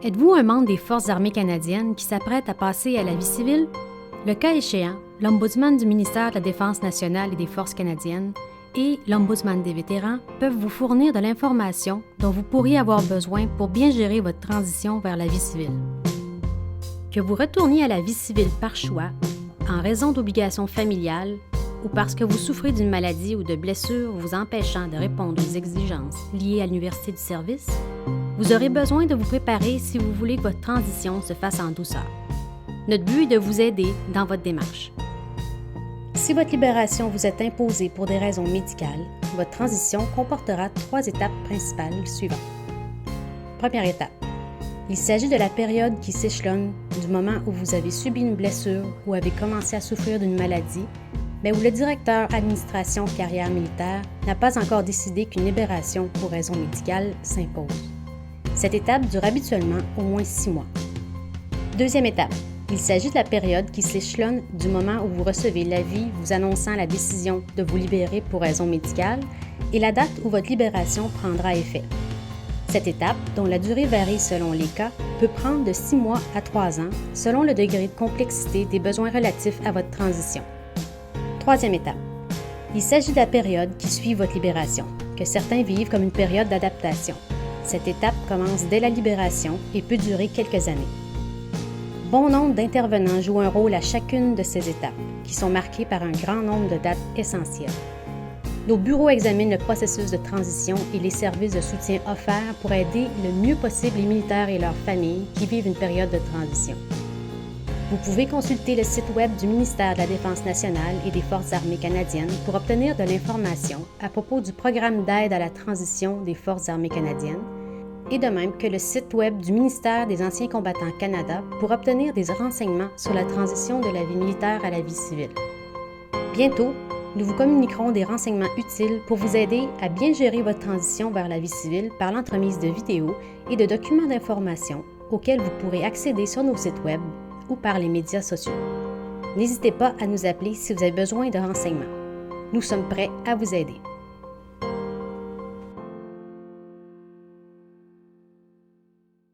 Êtes-vous un membre des Forces armées canadiennes qui s'apprête à passer à la vie civile? Le cas échéant, l'Ombudsman du ministère de la Défense nationale et des Forces canadiennes et l'Ombudsman des vétérans peuvent vous fournir de l'information dont vous pourriez avoir besoin pour bien gérer votre transition vers la vie civile. Que vous retourniez à la vie civile par choix, en raison d'obligations familiales ou parce que vous souffrez d'une maladie ou de blessures vous empêchant de répondre aux exigences liées à l'université du service, vous aurez besoin de vous préparer si vous voulez que votre transition se fasse en douceur. Notre but est de vous aider dans votre démarche. Si votre libération vous est imposée pour des raisons médicales, votre transition comportera 3 étapes principales suivantes. Première étape. Il s'agit de la période qui s'échelonne du moment où vous avez subi une blessure ou avez commencé à souffrir d'une maladie, mais où le directeur administration carrière militaire n'a pas encore décidé qu'une libération pour raison médicale s'impose. Cette étape dure habituellement au moins 6 mois. Deuxième étape. Il s'agit de la période qui s'échelonne du moment où vous recevez l'avis vous annonçant la décision de vous libérer pour raison médicale et la date où votre libération prendra effet. Cette étape, dont la durée varie selon les cas, peut prendre de 6 mois à 3 ans selon le degré de complexité des besoins relatifs à votre transition. Troisième étape. Il s'agit de la période qui suit votre libération, que certains vivent comme une période d'adaptation. Cette étape commence dès la libération et peut durer quelques années. Bon nombre d'intervenants jouent un rôle à chacune de ces étapes, qui sont marquées par un grand nombre de dates essentielles. Nos bureaux examinent le processus de transition et les services de soutien offerts pour aider le mieux possible les militaires et leurs familles qui vivent une période de transition. Vous pouvez consulter le site web du ministère de la Défense nationale et des Forces armées canadiennes pour obtenir de l'information à propos du programme d'aide à la transition des Forces armées canadiennes, et de même que le site web du ministère des Anciens combattants Canada pour obtenir des renseignements sur la transition de la vie militaire à la vie civile. Bientôt, nous vous communiquerons des renseignements utiles pour vous aider à bien gérer votre transition vers la vie civile par l'entremise de vidéos et de documents d'information auxquels vous pourrez accéder sur nos sites web ou par les médias sociaux. N'hésitez pas à nous appeler si vous avez besoin de renseignements. Nous sommes prêts à vous aider.